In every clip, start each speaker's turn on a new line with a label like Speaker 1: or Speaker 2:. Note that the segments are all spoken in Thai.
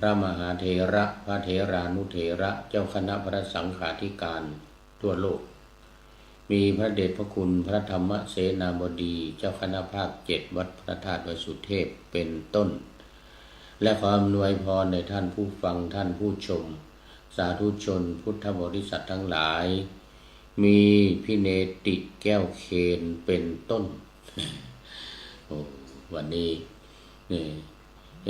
Speaker 1: ระมหาเถระพระเถรานุเถระเจ้าคณะพระสังฆาธิการทั่วโลกมีพระเดชพระคุณพระธรรมเสนาบดีเจ้าคณะภาค7วัดพระธาตุวสุเทพเป็นต้นและขออำนวยพรในท่านผู้ฟังท่านผู้ชมสาธุชนพุทธบริษัททั้งหลายมีพิเนติแก้วเคนเป็นต้นวันนี้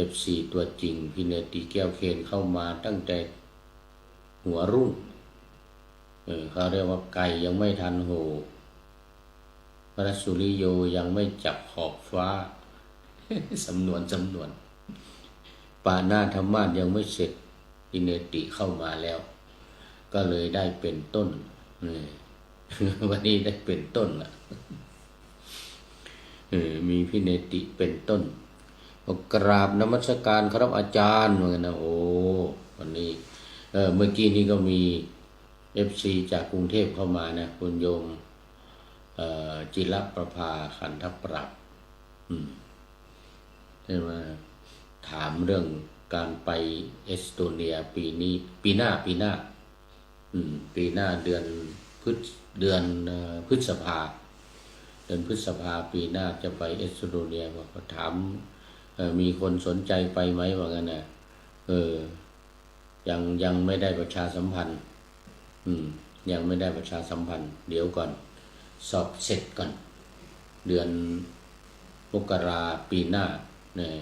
Speaker 1: FC ตัวจริงพิเนติแก้วเคนเข้ามาตั้งแต่หัวรุ่งเขาเรียกว่าไก่ยังไม่ทันโหพระสุริโยยังไม่จับขอบฟ้า สำนวนปานาธรรมาสยังไม่เสร็จพิเนติเข้ามาแล้วก็เลยได้เป็นต้น วันนี้ได้เป็นต้นล่ะมีพิเนติเป็นต้นกราบนมัสการครับอาจารย์เหมือนกันนะโอ้วันนี้เมื่อกี้นี้ก็มี FC จากกรุงเทพเข้ามานะคุณโยมจิรประภาขันธปรับใช่ไหมถามเรื่องการไปเอสโตเนียปีหน้าเดือนพฤษภาปีหน้าจะไปเอสโตเนียก็ถามมีคนสนใจไปไหมว่างั้นนะยังไม่ได้ประชาสัมพันธ์ยังไม่ได้ประชาสัมพันธ์เดี๋ยวก่อนสอบเสร็จก่อนเดือนมกราปีหน้าเนี่ย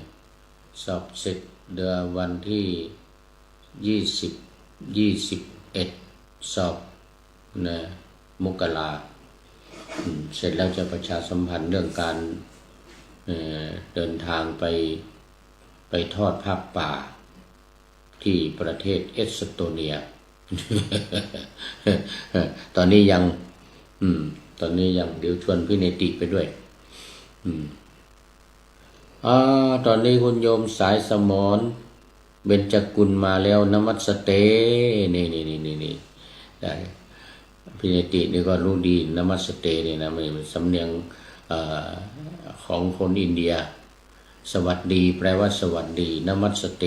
Speaker 1: สอบเสร็จเดือนวันที่21สอบนะมกราเสร็จแล้วจะประชาสัมพันธ์เรื่องการเดินทางไปทอดผ้าป่าที่ประเทศเอสโตเนีย ตอนนี้ยังเดี๋ยวชวนพี่เนติไปด้วยตอนนี้คุณโยมสายสมรเบญจกุลมาแล้วนมัสเตนี่ได้พี่เนตินี่ก็รู้ดีนมัสเตนี่นะมันสำเนียงของคนอินเดียสวัสดีแปลว่าสวัสดีนมัสเต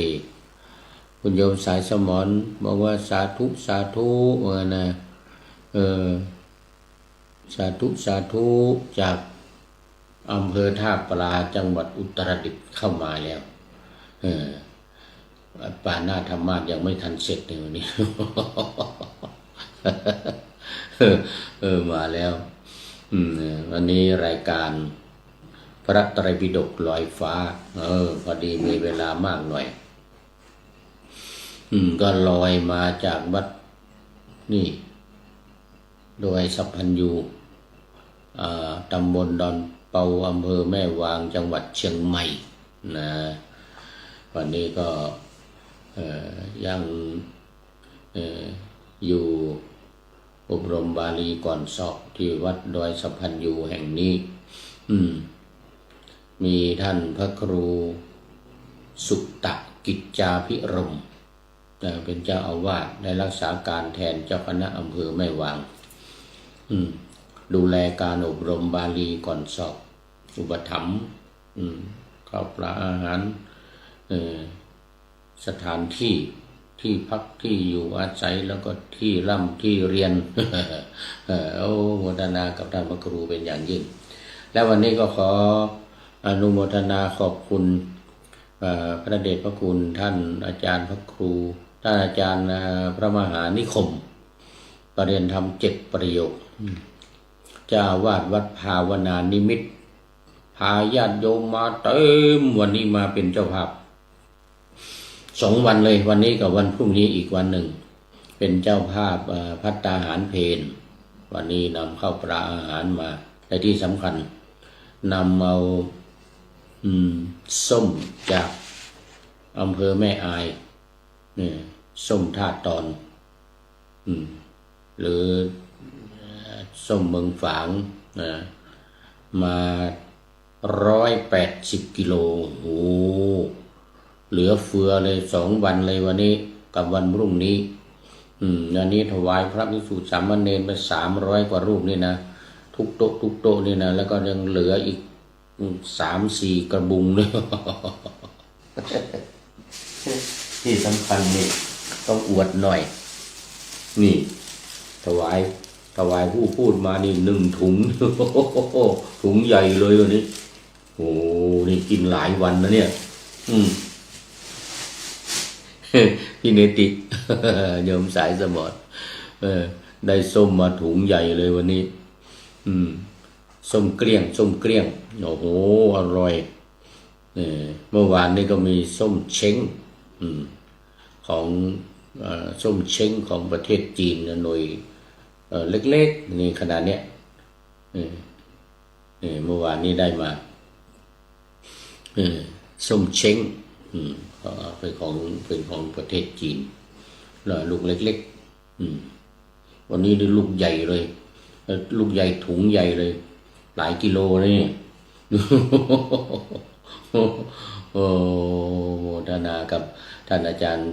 Speaker 1: คุณโยมสายสมรบอกว่าสาธุนะสาธุจากอำเภอท่าปลาจังหวัดอุตรดิตถ์เข้ามาแล้วปานาธรรมาสยังไม่ทันเสร็จในวันนี้ มาแล้ววันนี้รายการพระไตรปิฎกลอยฟ้าพอดีมีเวลามากหน่อยก็ลอยมาจากวัดนี่โดยสัพพัญญูตำบลดอนเปาอำเภอแม่วางจังหวัดเชียงใหม่นะวันนี้ก็ยังอยู่อบรมบาลีก่อนสอบที่วัดดอยสัพพัญญูแห่งนี้มีท่านพระครูสุตตกิจจาภิรมย์เป็นเจ้าอาวาสได้รักษาการแทนเจ้าคณะอำเภอแม่วางดูแลการอบรมบาลีก่อนสอบอุปถัมภ์ข้าวปลาอาหารสถานที่พักที่อยู่อาศัยแล้วก็ที่ร่ำที่เรียน โมทนากับท่านพระครูเป็นอย่างยิ่งและวันนี้ก็ขออนุโมทนาขอบคุณพระเดชพระคุณท่านอาจารย์พระครูท่านอาจารย์พระมหานิคมปริยนธรรม7ประโยคเจ้าอาวาสวัดภาวนานิมิตรพาญาติโยมมาเต็มวันนี้มาเป็นเจ้าภาพ2 วันเลยวันนี้กับวันพรุ่งนี้อีกวันหนึ่งเป็นเจ้าภาพภัตตาหารเพลวันนี้นำข้าวปลาอาหารมาและที่สำคัญนำเอาส้มจากอำเภอแม่อายส้มท่าตอนหรือส้มเมืองฝางมา180 กิโลโอ้เหลือเฟือเลย2 วันเลยวันนี้กับวันพรุ่งนี้อันนี้ถวายพระภิกษุสามเณรไป300 กว่ารูปนี่นะทุกโต๊ะนี่นะแล้วก็ยังเหลืออีก3-4 กระบุงเลย ที่สำคัญนี่ต้องอวดหน่อยนี่ถวายผู้พูดมานี่1 ถุง ถุงใหญ่เลยวันนี้โอ้นี่กินหลายวันนะเนี่ยพี่เนติ โยมสายสมอดได้ส้มมาถุงใหญ่เลยวันนี้ส้มเกลี้ยงโอ้โหอร่อยเมื่อวานนี้ก็มีส้มเช้งของส้มเช้งของประเทศจีนหน่วยเล็กๆนี่ขนาดเนี้ยเมื่อวานนี้ได้มาส้มเช้งเป็นของประเทศจีนลูกเล็กๆวันนี้ได้ลูกใหญ่เลยลูกใหญ่ถุงใหญ่เลยหลายกิโลนี่โอ้โมทนากับท่านอาจารย์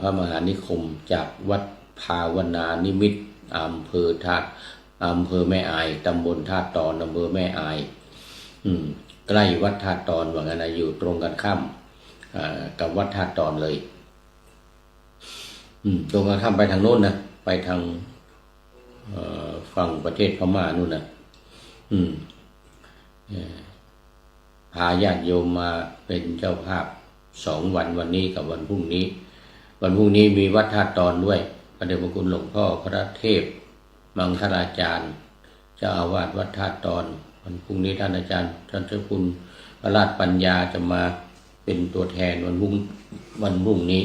Speaker 1: พระมหานิคมจากวัดภาวนานิมิตรอำเภอแม่อายตำบลธาตุตอนอำเภอแม่อายใกล้วัดธาตุตอนว่างั้นนะอยู่ตรงกันข้ามกับวัดธาตุตอนเลยตรงกันข้ามไปทางโน้นนะไปทางฝั่งประเทศพม่านู่นนะพาญาติโยมมาเป็นเจ้าภาพ2 วันวันนี้กับวันพรุ่งนี้มีวัดธาตุตอนด้วยพระเดชพระคุณหลวงพ่อพระเทพมังคลาจารย์เจ้าอาวาสวัดธาตุตอนวันพรุ่งนี้ท่านอาจารย์ท่านเจ้าคุณพระราชปัญญาจะมาเป็นตัวแทนวันพรุ่งนี้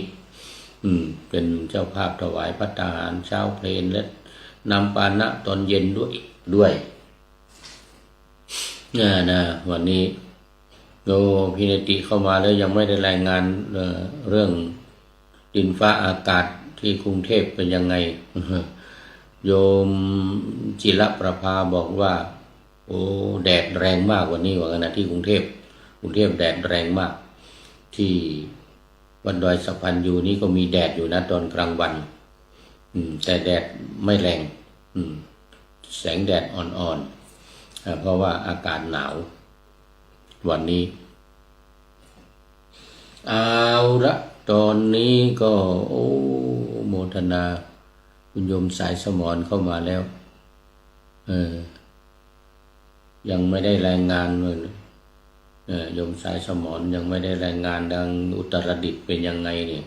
Speaker 1: เป็นเจ้าภาพถวายพระทหารเช้าเพลนและนำปานะตอนเย็นด้วยนะวันนี้โยพินติเข้ามาแล้วยังไม่ได้รายงานเรื่องดินฟ้าอากาศที่กรุงเทพเป็นยังไงโยมจิรประภาบอกว่าโอ้แดดแรงมากวันนี้ว่ากันนะที่กรุงเทพแดดแรงมากที่วัดดอยสะพานยูนี่ก็มีแดดอยู่นะตอนกลางวันแต่แดดไม่แรงแสงแดดอ่อนๆเพราะว่าอากาศหนาววันนี้เอาละตอนนี้ก็โอ้โมทนาคุณโยมสายสมรเข้ามาแล้วยังไม่ได้รายงานเลยโยมสายสมรยังไม่ได้รายงานดังอุตรดิตถ์เป็นยังไงเนี่ย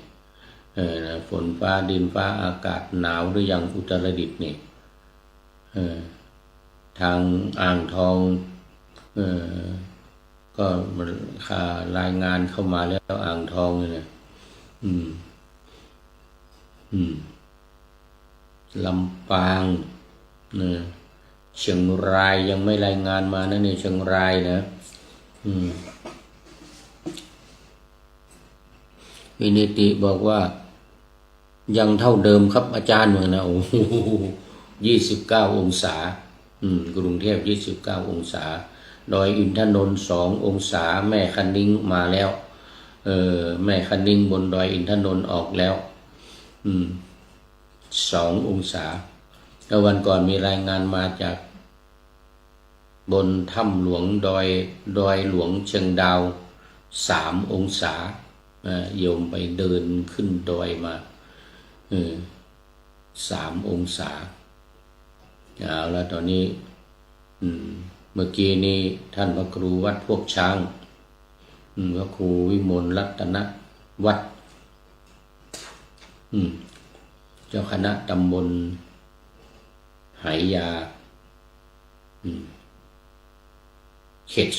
Speaker 1: ฝนฟ้าดินฟ้าอากาศหนาวหรือยังอุตรดิตถ์เนี่ยทางอ่างทองก็รายงานเข้ามาแล้วอ่างทองเนี่ยลำปางเชียงรายยังไม่รายงานมานะเนี่ยเชียงรายนะวินิติบอกว่ายังเท่าเดิมครับอาจารย์เหมือนนะโอ้โห29 องศากรุงเทพ29 องศาดอยอินทนนท์2 องศาแม่คันนิ้งมาแล้วแม่คันนิ้งบนดอยอินทนนท์ออกแล้ว2 องศาแล้ววันก่อนมีรายงานมาจากบนถ้ำหลวงดอยหลวงเชียงดาว3 องศาโยมไปเดินขึ้นดอยมา3 องศาเอาแล้วตอนนี้เมื่อกี้นี้ท่านพระครูวัดพวกช้างพระครูวิมลรัตนวัดเจ้าคณะตำบลไหยาเขต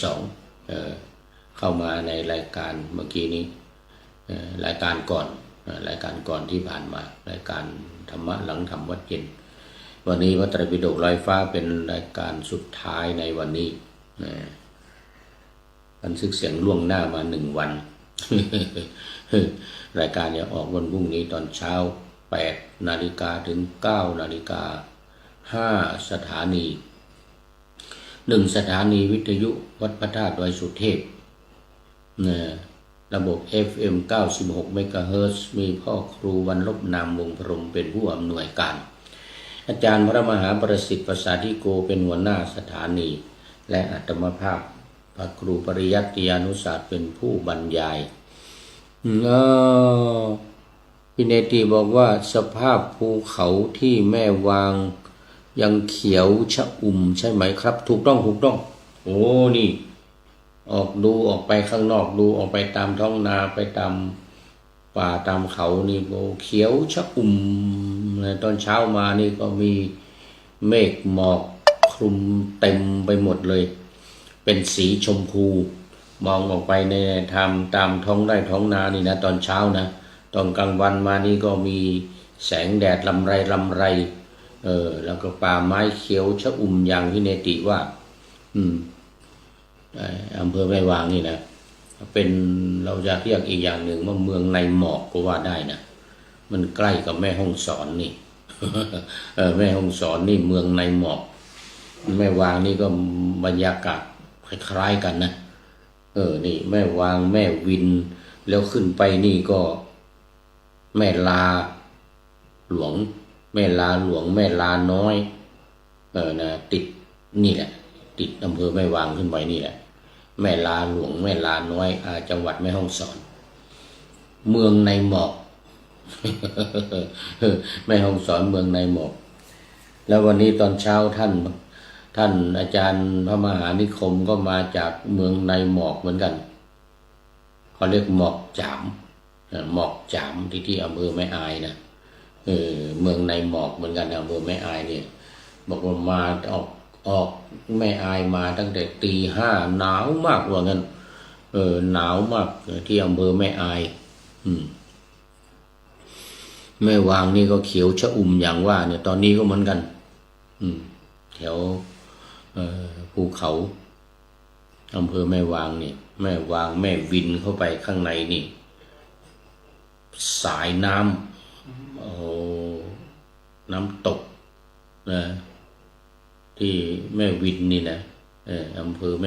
Speaker 1: 2เข้ามาในรายการเมื่อกี้นี้รายการก่อนที่ผ่านมารายการธรรมะหลังธรรมวัดเย็นวันนี้วัดไตรปิฎกลอยฟ้าเป็นรายการสุดท้ายในวันนี้บันทึกเสียงล่วงหน้ามา1 วัน รายการจะออกวันพรุ่งนี้ตอนเช้า8 นาฬิกาถึง9 นาฬิกา5 สถานี1 สถานีวิทยุวัดพระธาตุดอยสุเทพระบบ FM 96 เมกะเฮิรตซ์มีพ่อครูวันลบนามวงพรหมเป็นผู้อำนวยการอาจารย์พระมหาประสิทธิ์ประสาธิโกเป็นหัวหน้าสถานีและอาตมาภาพพระครูปริยัติยานุศาสตร์เป็นผู้บรรยาย พี่เนติบอกว่าสภาพภูเขาที่แม่วางยังเขียวชอุ่มใช่ไหมครับถูกต้องโอ้นี่ออกไปข้างนอกดูออกไปตามท้องนาไปตามป่าตามเขานี่โอ้เขียวชอุ่มตอนเช้ามานี่ก็มีเมฆหมอกคลุมเต็มไปหมดเลยเป็นสีชมพูมองออกไปในตามท้องไร่ท้องนานี่นะตอนเช้านะตอนกลางวันมานี่ก็มีแสงแดดลำไรแล้วก็ป่าไม้เขียวชอุ่มอย่างที่เนติว่าอำเภอแม่วางนี่นะเป็นเราจะเรียกอีกอย่างหนึ่งว่าเมืองในหมอกก็ว่าได้นะมันใกล้กับแม่ฮ่องสอนนี่ แม่ฮ่องสอนนี่เมืองในหมอกแม่วางนี่ก็บรรยากาศคล้ายๆกันนะนี่แม่วางแม่วินแล้วขึ้นไปนี่ก็แม่ลาหลวงแม่ลาหลวงแม่ลาน้อยนะติดนี่แหละติดอำเภอแม่วางขึ้นไปนี่แหละแม่ลาหลวงแม่ลาน้อยจังหวัดแม่ฮ่องสอนเมืองในหมอก แม่ฮ่องสอนเมืองในหมอกแล้ววันนี้ตอนเช้าท่านอาจารย์พระมหานิคมก็มาจากเมืองในหมอกเหมือนกันเขาเรียกหมอกจามที่อำเภอแม่อายนะเมืองในหมอกเหมือนกันอำเภอแม่อายเนี่ยบอกว่ามาออกแม่อายมาตั้งแต่ตี 5หนาวมากว่างั้นหนาวมากที่อำเภอแม่อายแม่วางนี่ก็เขียวชอุ่มอย่างว่าเนี่ยตอนนี้ก็เหมือนกันแถวภูเขาอำเภอแม่วางนี่แม่วางแม่วินเข้าไปข้างในนี่สายน้ำน้ำตกนะที่แม่วินนี่นะอำเภอแ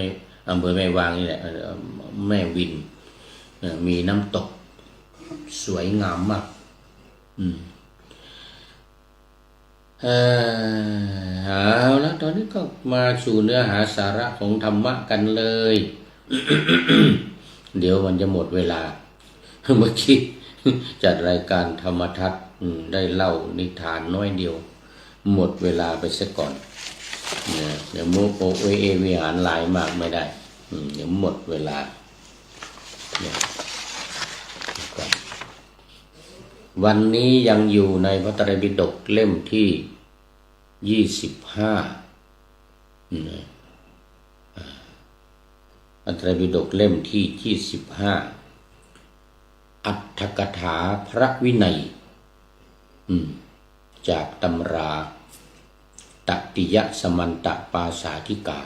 Speaker 1: ม่วางนี่แหละแม่วินมีน้ำตกสวยงามมากเอาแล้วตอนนี้ก็มาสู่เนื้อหาสาระของธรรมะกันเลย เดี๋ยวมันจะหมดเวลา เมื่อกี้จัดรายการธรรมทัศน์ได้เล่านิทานน้อยเดียวหมดเวลาไปซะก่อนเดี๋ยวโมโอเอวิหารหลายมากไม่ได้เดี๋ยวหมดเวลาวันนี้ยังอยู่ในพระไตรปิฎกเล่มที่25พระไตรปิฎกเล่มที่25อัตถกถาพระวินัยจากตำราตติยสมันตปาสาธิกา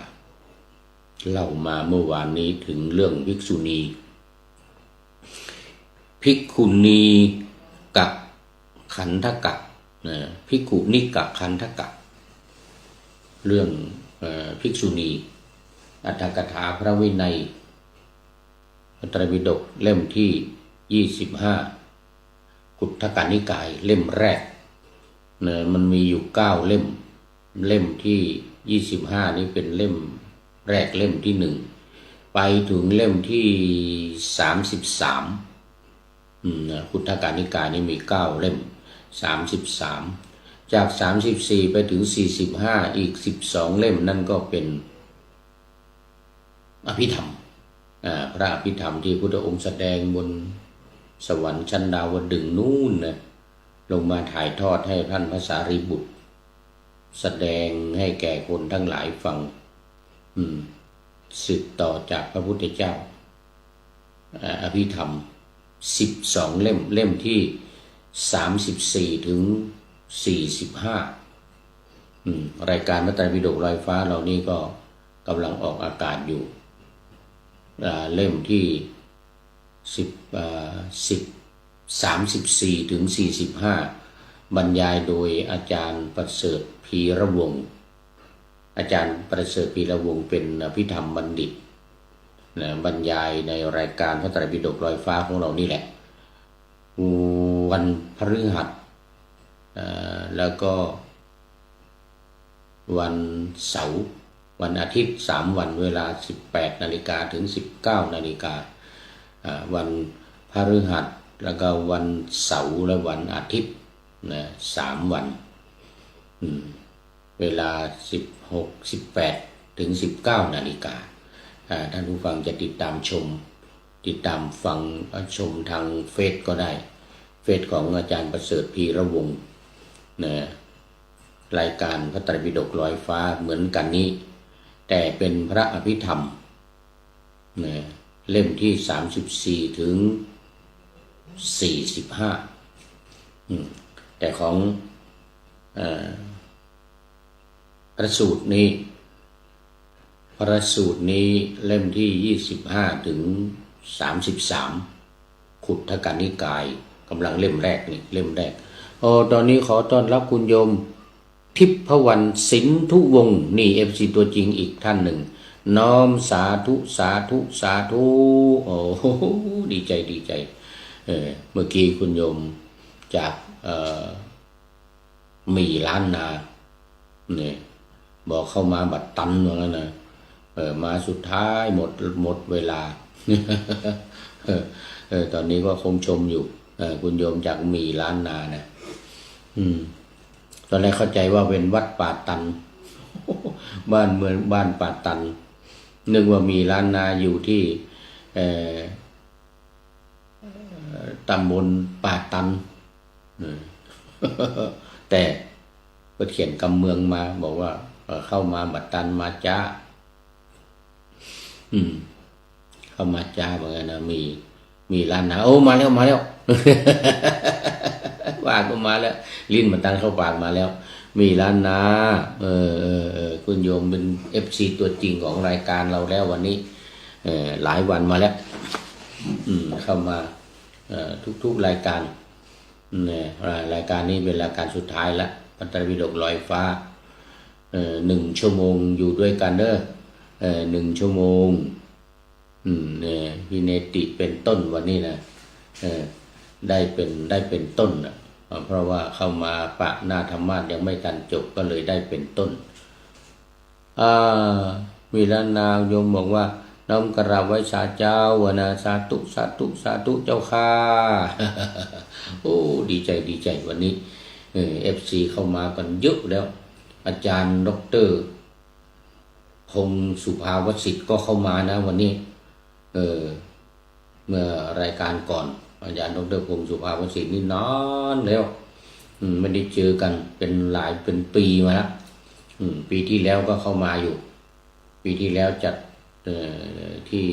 Speaker 1: เล่ามาเมื่อวานนี้ถึงเรื่องภิกษุณีกับขันธกะภิกขุนิกะขันธกะเรื่องภิกษุณีอัตถกถาพระวินัยพระไตรปิฎกเล่มที่25กุฏฐกนิกายเล่มแรกมันมีอยู่9เล่มที่25นี้เป็นเล่มแรกเล่มที่1ไปถึงเล่มที่33กุฏฐกนิกายนี่มี9เล่ม33จาก34ไปถึง45อีก12เล่มนั่นก็เป็นอภิธรรมพระอภิธรรมที่พุทธองค์แสดงบนสวรรค์ชั้นดาวดึงส์นู่นนะลงมาถ่ายทอดให้ท่านพระสารีบุตรแสดงให้แก่คนทั้งหลายฟังสืบต่อจากพระพุทธเจ้าอภิธรรม12เล่มที่34ถึง45รายการพระไตรปิฎกลอยฟ้าเหล่านี้ก็กำลังออกอากาศอยู่เล่มที่34ถึง45บรรยายโดยอาจารย์ประเสริฐพีระวงศ์อาจารย์ประเสริฐพีระวงศ์เป็นอภิธรรมบัณฑิตบรรยายในรายการพระไตรปิฎกลอยฟ้าของเรานี่แหละวันพฤหัสแล้วก็วันเสาร์วันอาทิตย์3วันเวลา 18 นาฬิกาถึง 19 นาฬิกาวันพฤหัส แล้วก็วันเสาร์และวันอาทิตย์นะ3 วันเวลา16 18 ถึง 19 นาฬิกาท่านผู้ฟังจะติดตามฟังชมทางเฟซก็ได้เฟซของอาจารย์ประเสริฐพีระวงศ์นะรายการพระไตรปิฎกลอยฟ้าเหมือนกันนี้แต่เป็นพระอภิธรรมนะเล่มที่34 ถึง 45แต่ของพระสูตรนี้เล่มที่25 ถึง 33ขุททกนิกายกำลังเล่มแรกตอนนี้ขอต้อนรับคุณโยมทิพวรรณสินธุวงศ์นี่FCตัวจริงอีกท่านหนึ่งน้อมสาธุโอ้โหดีใจเมื่อกี้คุณโยมจากมีล้านนาเนี่ยบอกเข้ามาบัดตันว่างั้นนะมาสุดท้ายหมดเวลาตอนนี้ก็คงชมอยู่คุณโยมจากมีล้านนานะตอนแรกเข้าใจว่าเป็นวัดป่าตันบ้านเมืองบ้านป่าตันนึกว่ามีล้านนาอยู่ที่ตำบลป่าตันแต่ก็เขียนกำเมืองมาบอกว่าเข้ามาบัดตันมาจ้าเข้ามาจ้าเหมือนกันนะมีล้านนาโอ้มาแล้วว่าก็มาแล้วลิ้นมันตันเข้าปากมาแล้วมีล้านนาคุณโยมเป็น FC ตัวจริงของรายการเราแล้ววันนี้หลายวันมาแล้วเข้ามาทุกรายการรายการนี้เป็นรายการสุดท้ายละพระไตรปิฎกลอยฟ้า1 ชั่วโมงอยู่ด้วยกันเด้อ1 ชั่วโมงพี่เนติเป็นต้นวันนี้นะได้เป็นต้นนะเพราะว่าเข้ามาปะหน้าธรรมะยังไม่ทันจบก็เลยได้เป็นต้นมีล้านนาโยมบอกว่าน้อมกราบไว้สาเจ้าวนาสาธุเจ้าค่ะโอ้ดีใจวันนี้FC เข้ามากันเยอะแล้วอาจารย์ดร.พงศ์สุภาวสิทธิ์ก็เข้ามานะวันนี้เมื่อรายการก่อนอาจารย์ดร.พงศ์สุภาวสิทธิ์นี่นานแล้วไม่ได้เจอกันเป็นปีมาแล้วปีที่แล้วก็เข้ามาอยู่ปีที่แล้วจัดที่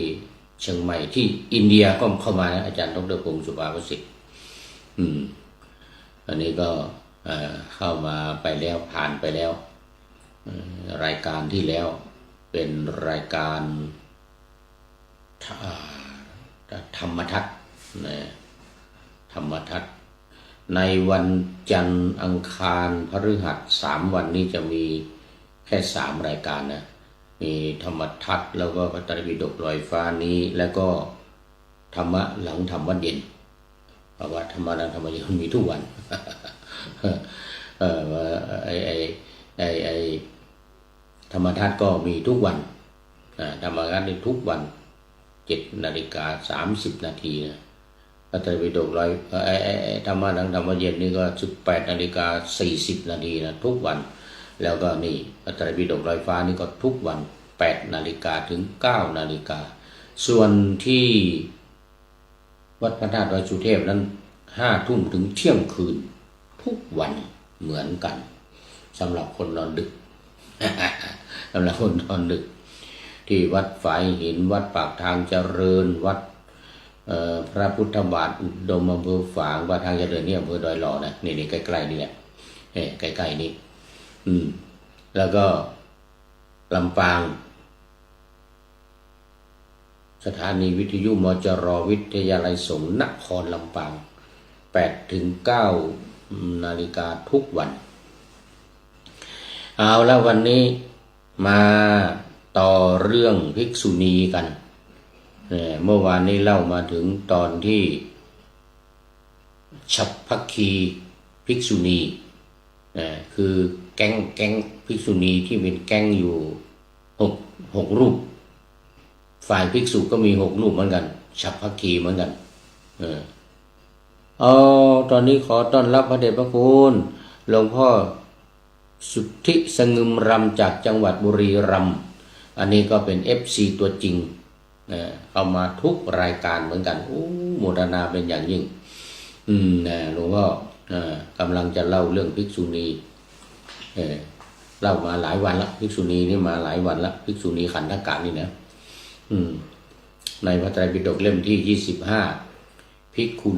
Speaker 1: เชียงใหม่ที่อินเดียก็เข้ามานะอาจารย์ดร.พงศ์สุภาวสิทธิ์อันนี้ก็เข้ามาไปแล้วผ่านไปแล้วรายการที่แล้วเป็นรายการธรรมทัศน์ธรรมทัศน์ในวันจันทร์อังคารพฤหัส3 วันนี้จะมีแค่3 รายการนะมีธรรมทัศน์แล้วก็พระไตรปิฎกลอยฟ้านี้แล้วก็ธรรมะหลังธรรมวัดเย็นเพราะว่าธรรมะหลังธรรมวัดเย็นมีทุกวันธรรมทัศน์ก็มีทุกวันธรรมทัศน์นี่ทุกวัน7:30 นาทีนะพระไตรปิฎกลอยธรรมะหลังธรรมวัดเย็นนี่ก็18:40 นาทีนะทุกวันแล้วก็นี่พระไตรปิฎกลอยฟ้านี่ก็ทุกวัน8 นาฬิกาถึง 9 นาฬิกาส่วนที่วัดพระธาตุดอยสุเทพนั้น5 ทุ่มถึงเที่ยงคืนทุกวันเหมือนกันสำหรับคนนอนดึก สำหรับคนนอนดึกที่วัดฝายหินวัดปากทางเจริญวัดพระพุทธบาทอุดมอำเภอฝางวัดทางเจริญนี่อำเภอดอยหล่อนะนี่ใกล้ๆนี่แหละใกล้ๆนี่แล้วก็ลำปางสถานีวิทยุมจร.วิทยาลัยสงฆ์นครลำปาง8 ถึง 9 นาฬิกาทุกวันเอาแล้ววันนี้มาต่อเรื่องภิกษุณีกันเมื่อวานนี้เล่ามาถึงตอนที่ฉัพพคีภิกษุณีคือแก๊งภิกษุณีที่เป็นแก๊งอยู่6 รูปฝ่ายภิกษุก็มี6 รูปเหมือนกันฉัพพคีเหมือนกัน ตอนนี้ขอต้อนรับพระเดชพระคุณหลวงพ่อสุทธิสงึมรำจากจังหวัดบุรีรัมย์อันนี้ก็เป็น FC ตัวจริงเข้ามาทุกรายการเหมือนกันโมทนาเป็นอย่างยิ่งหลวงพ่อกำลังจะเล่าเรื่องภิกษุณีเล่ามาหลายวันละภิกษุณีนี่มาหลายวันละภิกษุณีขันธกะนี่นะในพระไตรปิฎกเล่มที่25ภิกขุ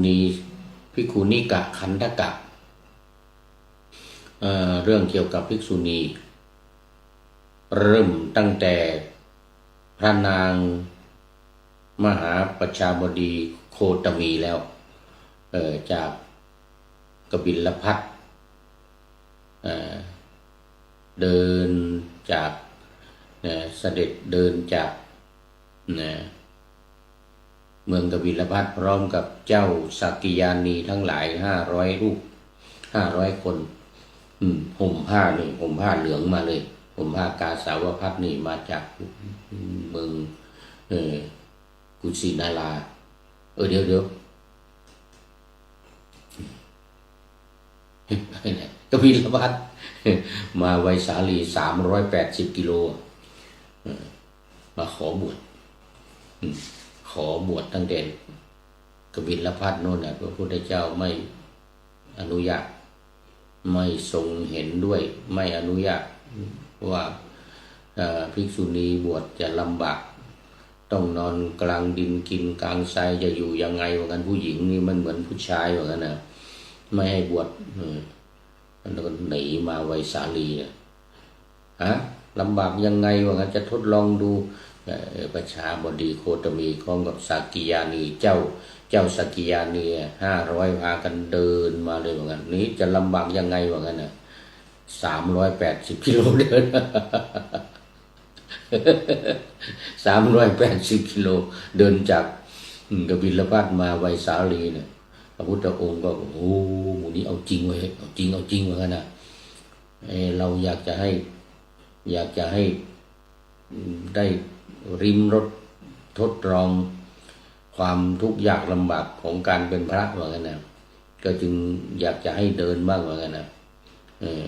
Speaker 1: ณีกะขันธกะเรื่องเกี่ยวกับภิกษุณีเริ่มตั้งแต่พระนางมหาประชาบดีโคตมีแล้วจากกบิลพัสเดินจากเสด็จเดินจากเมืองกบิลพัสพร้อมกับเจ้าสักกิยานีทั้งหลาย500 รูป500 คนห่มผ้าเหลืองมาเลยห่มผ้ากาสาวพัสนี่มาจากเมืองกุสินาราเดี๋ยวกบิลพัสมาไวสาลี380 กิโลมาขอบวชตั้งแต่กบิลพัสโน่นพระพุทธเจ้าไม่อนุญาตไม่ทรงเห็นด้วยไม่อนุญาตว่าภิกษุณีบวชจะลำบากต้องนอนกลางดินกินกลางทรายจะอยู่ยังไงว่างั้นผู้หญิงนี่มันเหมือนผู้ชายว่างั้นนะไม่ให้บวชแล้วก็หนีมาไวสาลีลำบากยังไงว่างั้นจะทดลองดูประชาบดีโคตมีพร้อมกับสักกิยานีเจ้าสักกิยานี500พากันเดินมาเลยว่างั้นนี้จะลำบากยังไงว่างั้นนะ380 กิโลเดิน380 กิโลเดินจากกบิลพัสมาไวสาลีเนี่ยพระพุทธองค์ก็หมู่นี้เอาจริงไว้เอาจริงว่างั้นนะเราอยากจะให้ได้ริมรสทดลองความทุกข์ยากลำบากของการเป็นพระว่างั้นนะก็จึงอยากจะให้เดินบ้างว่างั้นนะ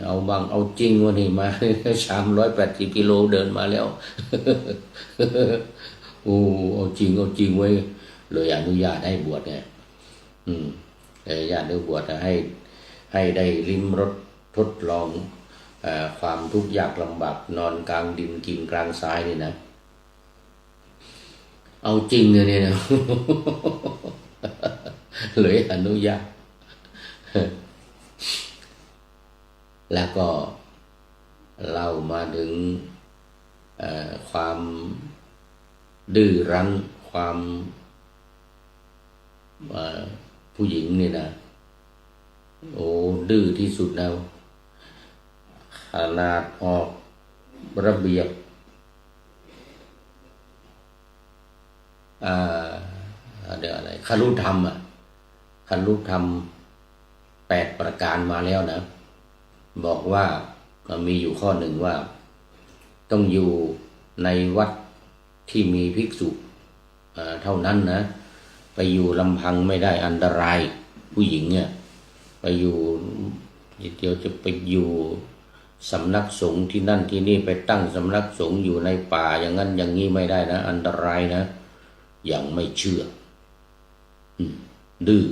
Speaker 1: เอาบ้างเอาจริงวันนี้มา380 กิโลเดินมาแล้วเอาจริงไว้เลยอนุญาตให้บวชเนี่ยญาติได้บวชให้ได้ริมรสทดลองความทุกข์ยากลำบากนอนกลางดินกินกลางทรายนี่นะเอาจริงเนี่ยนะ เลยอนุญาต แล้วก็เล่ามาถึงความดื้อรั้นความผู้หญิงนี่นะดื้อที่สุดแล้วขนาดออกระเบียบเดี๋ยวอะไรคฤธรรม8 ประการมาแล้วนะบอกว่ามีอยู่ข้อหนึ่งว่าต้องอยู่ในวัดที่มีภิกษุเท่านั้นนะไปอยู่ลำพังไม่ได้อันตรายผู้หญิงเนี่ยไปอยู่เดี๋ยวจะไปอยู่สำนักสงฆ์ที่นั่นที่นี่ไปตั้งสำนักสงฆ์อยู่ในป่าอย่างนั้นอย่างนี้ไม่ได้นะอันตรายนะยังไม่เชื่อดื้อ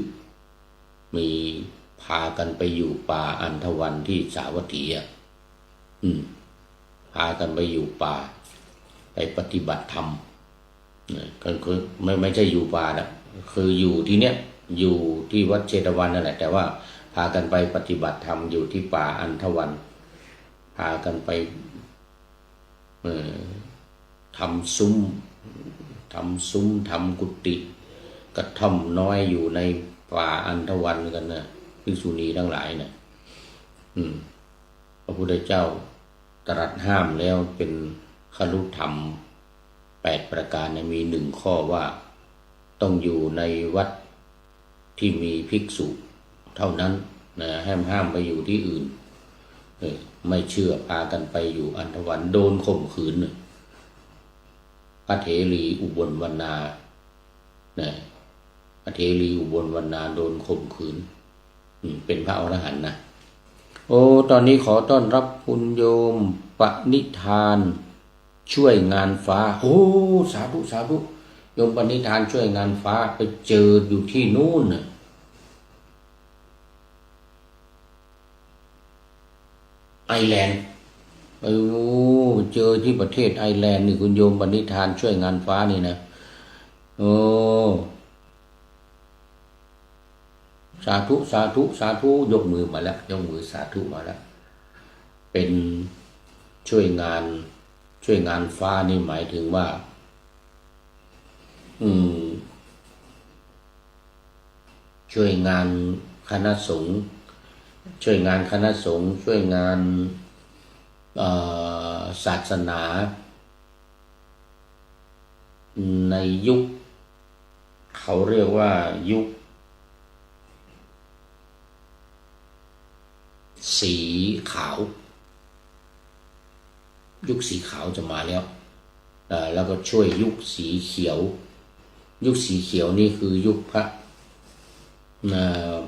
Speaker 1: มีพากันไปอยู่ป่าอันธวันที่สาวัตถีพากันไปอยู่ป่าไปปฏิบัติธรรมก็คือไม่ใช่อยู่ป่านะคืออยู่ที่เนี้ยอยู่ที่วัดเชตวันนั่นแหละแต่ว่าพากันไปปฏิบัติธรรมอยู่ที่ป่าอันธวันพากันไปทำซุ้มทำกุฏิกระท่อมน้อยอยู่ในป่าอันธวันกันนะภิกษุณีทั้งหลายนะพระพุทธเจ้าตรัสห้ามแล้วเป็นคฤธรรม8 ประการนะมี1 ข้อว่าต้องอยู่ในวัดที่มีภิกษุเท่านั้นนะห้ามไปอยู่ที่อื่นไม่เชื่อพากันไปอยู่อันธวันโดนข่มขืนพระเถรีอุบลวรรณา เทลีอุบลวรรณาโดนข่มขืนเป็นพระอรหันต์นะโอ้ตอนนี้ขอต้อนรับคุณโยมปณิธานช่วยงานฟ้าโอ้สาธุสาธุโยมปณิธานช่วยงานฟ้าไปเจออยู่ที่นู่นน่ะไอร์แลนด์โอ้เจอที่ประเทศไอร์แลนด์นี่คุณโยมปณิธานช่วยงานฟ้านี่นะโอ้สาธุสาธุสาธุยกมือมาแล้วยกมือสาธุมาแล้วเป็นช่วยงานฟ้านี่หมายถึงว่าช่วยงานคณะสงฆ์ช่วยงานคณะสงฆ์ช่วยงานศาสนาในยุคเขาเรียกว่ายุคสีขาวยุคสีขาวจะมาแล้วแล้วก็ช่วยยุคสีเขียวยุคสีเขียวนี่คือยุค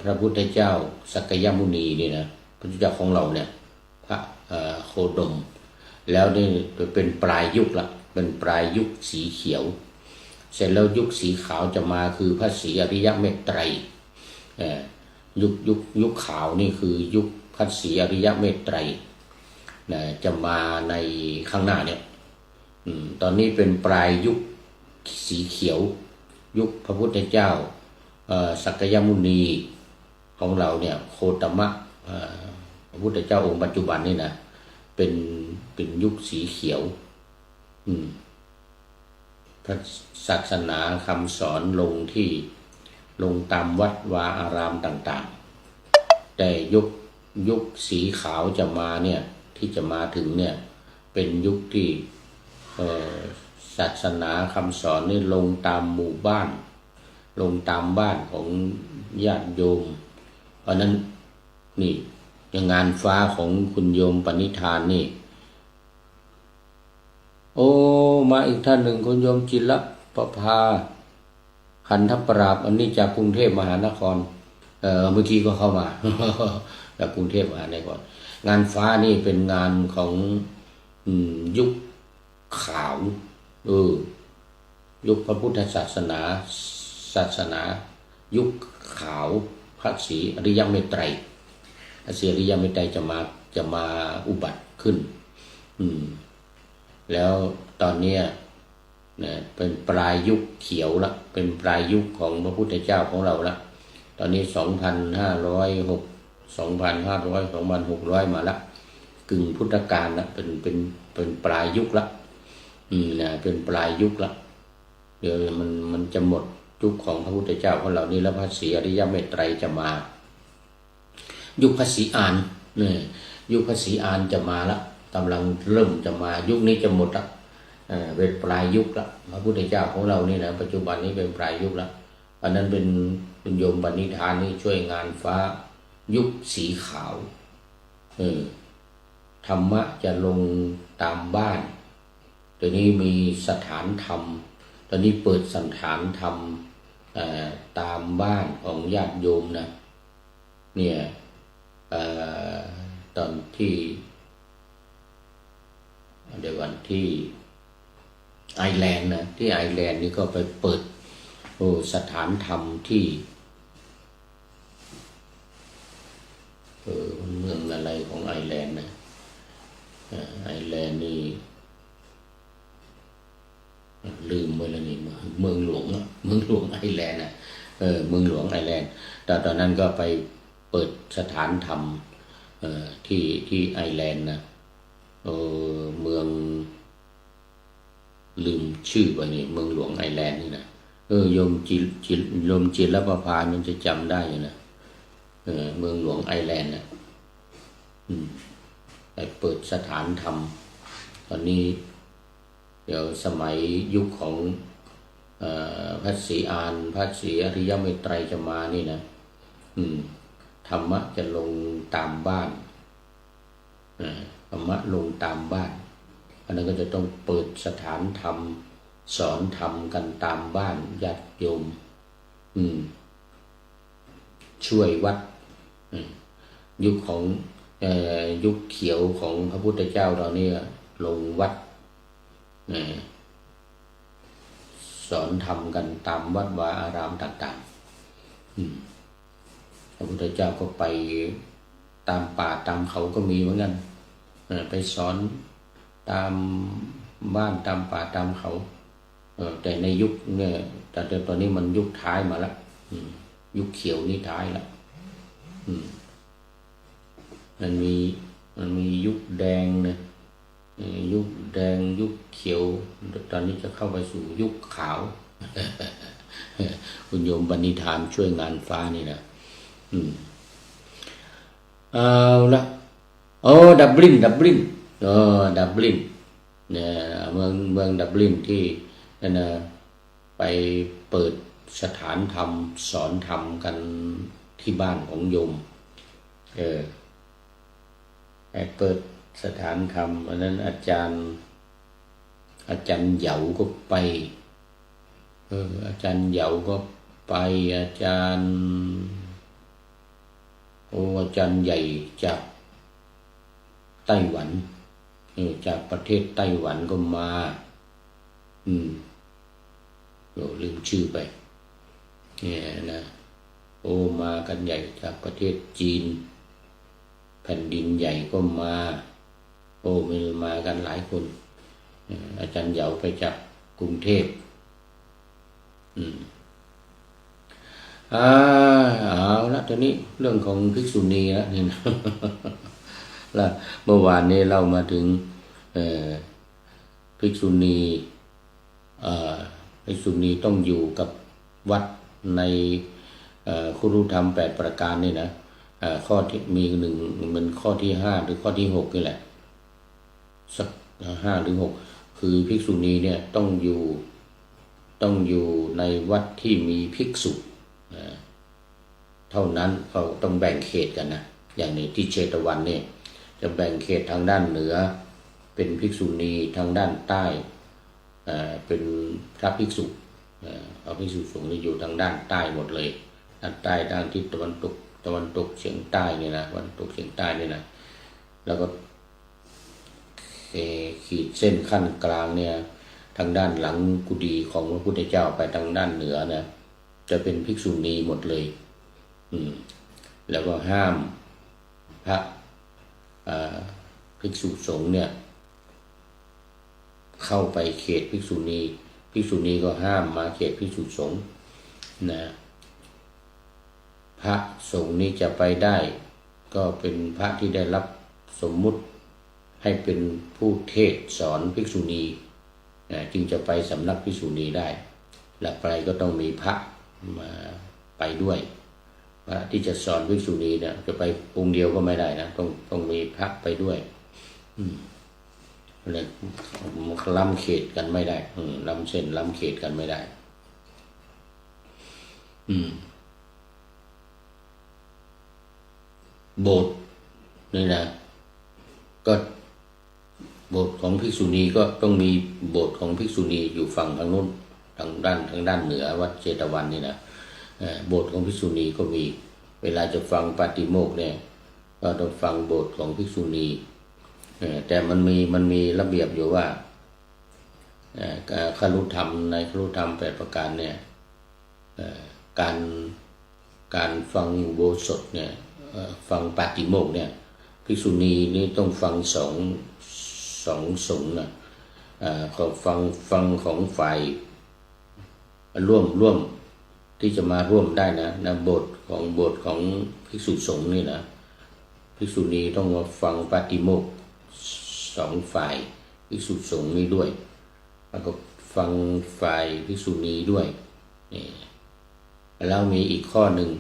Speaker 1: พระพุทธเจ้าสักยมุนีนี่นะพระพุทธเจ้าของเราเนี่ยพระโคดมแล้วนี่เป็นปลายยุคละเป็นปลายยุคสีเขียวเสร็จแล้วยุคสีขาวจะมาคือพระศรีอริยเมตไตรยุคขาวนี่คือยุคพระศรีอริยเมตไตรจะมาในข้างหน้าเนี่ยตอนนี้เป็นปลายยุคสีเขียวยุคพระพุทธเจ้าสักยมุนีของเราเนี่ยโคตมะพระพุทธเจ้าองค์ปัจจุบันนี่นะเป็นยุคสีเขียวพระศาสนาคำสอนลงตามวัดวาอารามต่างๆแต่ยุคสีขาวจะมาเนี่ยที่จะมาถึงเนี่ยเป็นยุคที่ศาสนาคำสอนนี่ลงตามหมู่บ้านลงตามบ้านของญาติโยมเพราะนั้นนี่งานฟ้าของคุณโยมปณิธานนี่โอ้มาอีกท่านหนึ่งคุณโยมจิรประภาขันธปราบอันนี้จากกรุงเทพมหานครเมื่อกี้ก็เข้ามา จากกรุงเทพมหานครงานฟ้านี่เป็นงานของยุคขาวยุคพระพุทธศาสนายุคขาวพระศรีอริยเมตไตรพระศรีอริยเมตไตรจะมาอุบัติขึ้นแล้วตอนนี้เนี่ยเป็นปลายยุคเขียวละเป็นปลายยุคของพระพุทธเจ้าของเราละตอนนี้2,600มาละกึ่งพุทธกาลละเป็นปลายยุคละนะเป็นปลายยุคละเดี๋ยวมันจะหมดยุคของพระพุทธเจ้าของเรานี่แล้วพระศรีอริยเมตไตรจะมายุคพระศรีอานเนี่ยยุคพระศรีอานจะมาละกำลังเริ่มจะมายุคนี้จะหมดละเป็นปลายยุคละพระพุทธเจ้าของเรานี่นะปัจจุบันนี้เป็นปลายยุคละอันนั้นเป็นคุณโยมปณิธานนี่ช่วยงานฟ้ายุคสีขาวธรรมะจะลงตามบ้านตอนนี้มีสถานธรรมตอนนี้เปิดสถานธรรมตามบ้านของญาติโยมนะเนี่ยตอนที่เดี๋ยววันที่ไอร์แลนด์นะที่ไอร์แลนด์นี่ก็ไปเปิดสถานธรรมที่เมืองอะไรของไอร์แลนด์นะไอร์แลนด์นี่ลืมไปแล้วนี่เมืองหลวงไอร์แลนด์นะเมืองหลวงไอร์แลนด์แต่ตอนนั้นก็ไปเปิดสถานธรรมที่ไอร์แลนด์นะเมืองลืมชื่อไปนี่เมืองหลวงไอร์แลนด์นี่นะโยมจิรประภามันจะจำได้อยู่นะเมืองหลวงไอร์แลนด์นะไปเปิดสถานธรรมตอนนี้เดี๋ยวสมัยยุคของพระศรีอานพระศรีอริยเมตไตรจะมานี่นะธรรมะจะลงตามบ้านธรรมะลงตามบ้านอันนั้นก็จะต้องเปิดสถานธรรมสอนธรรมกันตามบ้านญาติโยม ช่วยวัดยุคของยุคเขียวของพระพุทธเจ้าเราเนี่ยลงวัดสอนธรรมกันตามวัดวาอารามต่างๆพระพุทธเจ้าก็ไปตามป่าตามเขาก็มีเหมือนกันไปสอนตามบ้านตามป่าตามเขาแต่ในยุคเนี่ยแต่ตอนนี้มันยุคท้ายมาแล้วยุคเขียวนี่ท้ายแล้วมันมียุคแดงนะยุคแดงยุคเขียวตอนนี้จะเข้าไปสู่ยุคขาวคุณโยมบรรณิธานช่วยงานฟ้านี่นะเอาละดับลินดับลินเนี่ยเมืองดับลินที่นั่นนะไปเปิดสถานธรรมสอนธรรมกันที่บ้านของโยมเปิดสถานธรรมอันนั้นอาจารย์เหยาก็ไปอาจารย์เหยาก็ไปอาจารย์ใหญ่จากไต้หวันจากประเทศไต้หวันก็มาลืมชื่อไปเนี่ยนะมากันใหญ่จากประเทศจีนแผ่นดินใหญ่ก็มามีมากันหลายคนอาจารย์เหยาไปจากกรุงเทพเอาละตอนนี้เรื่องของภิกษุณีแล้วนี่นะแล้วเมื่อวานนี้เรามาถึงภิกษุณีต้องอยู่กับวัดในครุธรรม8ประการนี่นะข้อที่มีหนึ่งมันข้อที่5หรือข้อที่6นี่แหละสัก5หรือ6คือภิกษุณีเนี่ยต้องอยู่ในวัดที่มีภิกษุเท่านั้นเขาต้องแบ่งเขตกันนะอย่างนี้ที่เชตวันเนี่ยจะแบ่งเขตทางด้านเหนือเป็นภิกษุณีทางด้านใต้เป็นพระภิกษุเอาภิกษุสงฆ์ที่อยู่ทางด้านใต้หมดเลยด้านใต้ด้านทิศตะวันตกเฉียงใต้นี่นะตะวันตกเฉียงใต้นี่นะแล้วก็ขีดเส้นขั้นกลางเนี่ยทางด้านหลังกุฏิของพระพุทธเจ้าไปทางด้านเหนือนะจะเป็นภิกษุณีหมดเลยแล้วก็ห้ามพระภิกษุสงฆ์เนี่ยเข้าไปเขตภิกษุณีก็ห้ามมาเขตภิกษุสงฆ์นะพระสงฆ์นี้จะไปได้ก็เป็นพระที่ได้รับสมมุติให้เป็นผู้เทศสอนภิกษุณีจึงจะไปสำนักภิกษุณีได้และไปก็ต้องมีพระมาไปด้วยพระที่จะสอนภิกษุณีเนี่ยจะไปองค์เดียวก็ไม่ได้นะต้องมีพระไปด้วยเลยล้ำเขตกันไม่ได้ล้ำเส้นล้ำเขตกันไม่ได้โบสถ์นี่นะก็โบสถ์ของภิกษุณีก็ต้องมีโบสถ์ของภิกษุณีอยู่ฝั่งทางโน้นทางด้านเหนือวัดเชตวันนี่นะโบสถ์ของภิกษุณีก็มีเวลาจะฟังปาติโมกข์เนี่ยก็ต้องฟังโบสถ์ของภิกษุณีแต่มันมีระเบียบอยู่ว่าคฤธรรมในคฤธรรม8ประการเนี่ยการฟังอุโบสถเนี่ยฟังปาติโมกข์เนี่ยภิกษุณีนี่ต้องฟังสองสงฆ์นะก็ฟังของฝ่ายร่วมที่จะมาร่วมได้นะบทของภิกษุสงฆ์นี่นะภิกษุณีต้องมาฟังปาติโมกข์2ฝ่ายภิกษุสงฆ์นี้ด้วยแล้วก็ฟังฝ่ายภิกษุณีด้วยนี่แล้วมีอีกข้อหนึ่ง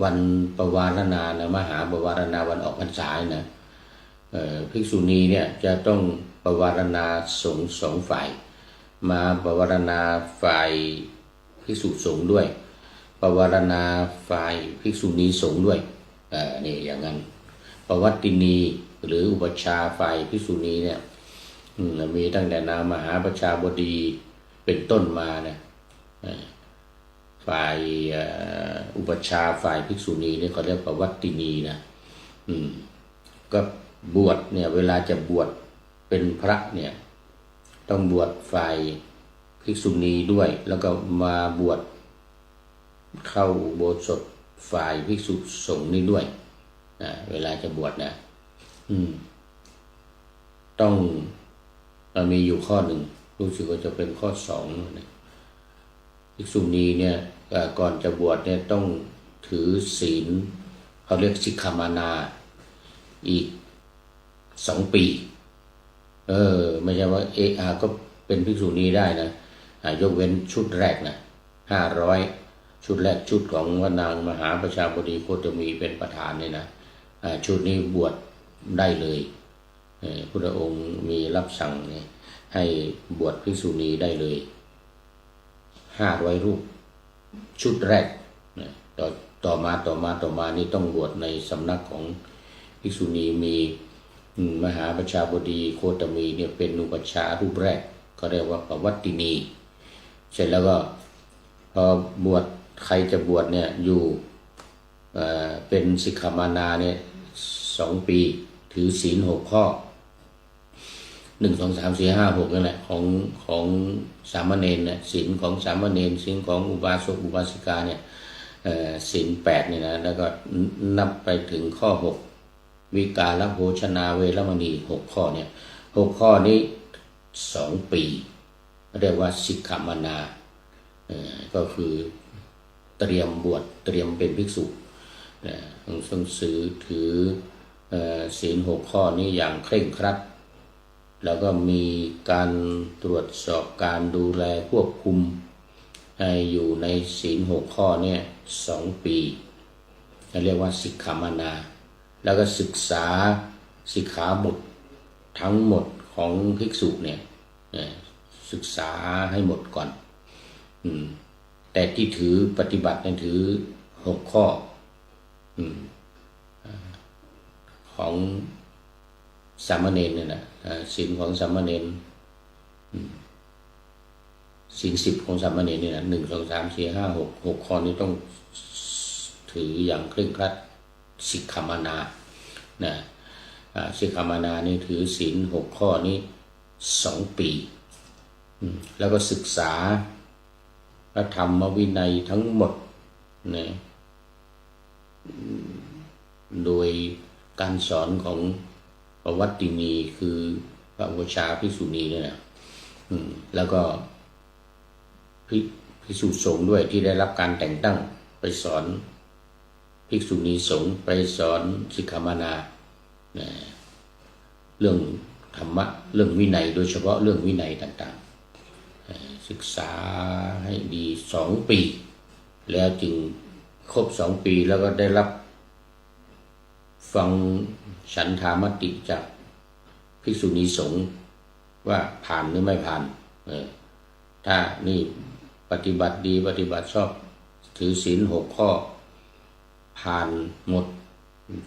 Speaker 1: วันปวารณานะมหาปวารณาวันออกพรรษานะภิกษุณีเนี่ยจะต้องปวารณาสงฆ์2ฝ่ายมาปวารณาฝ่ายภิกษุสงฆ์ด้วยปวารณาฝ่ายภิกษุณีสงฆ์ด้วยนี่อย่างนั้นปวัตตินีหรืออุปัชฌาย์ฝ่ายภิกษุณีเนี่ยมีตั้งแต่นามหาประชาบดีเป็นต้นมานะ ฝ่ายอุปัชฌาย์ฝ่ายภิกษุณีนี่เขาเรียกว่าวัตตินีนะก็บวชเนี่ยเวลาจะบวชเป็นพระเนี่ยต้องบวชฝ่ายภิกษุณีด้วย แล้วก็มาบวชเข้าอุโบสถฝ่ายภิกษุสงฆ์นี่ด้วยเวลาจะบวชนะต้องมีอยู่ข้อหนึ่งรู้สึกว่าจะเป็นข้อ2นะภิกษุณีเนี่ยก่อนจะบวชเนี่ยต้องถือศีลเขาเรียกสิกขามานาอีก2 ปีไม่ใช่ว่าก็เป็นภิกษุณีได้นะยกเว้นชุดแรกนะ500ชุดแรกชุดของพระนางมหาประชาบดีโคตมีเป็นประธานเนี่ยนะชุดนี้บวชได้เลยพระองค์มีรับสั่งให้บวชภิกษุณีได้เลย500 รูปชุดแรกต่อมานี่ต้องบวชในสำนักของภิกษุณีมีมหาประชาบดีโคตมีเนี่ยเป็นอุปัชฌาย์รูปแรกก็เรียกว่าปวัตตินีเสร็จแล้วก็พอบวชใครจะบวชเนี่ยอยู่เป็นสิกขามานาเนี่ย2 ปีถือศีล6 ข้อ1 2 3 4 5 6นั่นแหละของสามเณรเนี่ยศีลของสามเณรศีลของอุบาสกอุบาสิกาเนี่ยศีล8เนี่ยนะแล้วก็นับไปถึงข้อ6วิกาลโภชนาเวรมณี6 ข้อเนี่ย6 ข้อนี้2 ปีเรียกว่าสิกขามานาก็คือเตรียมบวชเตรียมเป็นภิกษุต้องถือศีล6 ข้อนี้อย่างเคร่งครัดแล้วก็มีการตรวจสอบการดูแลควบคุมให้อยู่ในศีล6 ข้อเนี่ย2 ปีเรียกว่าสิกขามานาแล้วก็ศึกษาสิกขาบททั้งหมดของภิกษุเนี่ยศึกษาให้หมดก่อนแต่ที่ถือปฏิบัติเนี่ยถือ6 ข้อของสามเณรเนี่ยนะศีลของสามเณรศีล10ของสามเณรเนี่ยนะ1 2 3 4 5 6 ข้อนี้ต้องถืออย่างเคร่งครัดสิกขามานานะสิกขามานานี่ถือศีล6 ข้อนี้2 ปีแล้วก็ศึกษาพระธรรมวินัยทั้งหมดนะโดยการสอนของปวัตตินีคือพระอุปัชฌาย์ภิกษุณีเนี่ยนะแล้วก็ภิกษุสงฆ์ด้วยที่ได้รับการแต่งตั้งไปสอนภิกษุณีสงฆ์ไปสอนสิกขามานาเรื่องธรรมะเรื่องวินัยโดยเฉพาะเรื่องวินัยต่างๆศึกษาให้ดี2 ปีแล้วจึงครบ2 ปีแล้วก็ได้รับฟังฉันทามติจากภิกษุณีสงฆ์ว่าผ่านหรือไม่ผ่านถ้านี่ปฏิบัติดีปฏิบัติชอบถือศีล6 ข้อผ่านหมด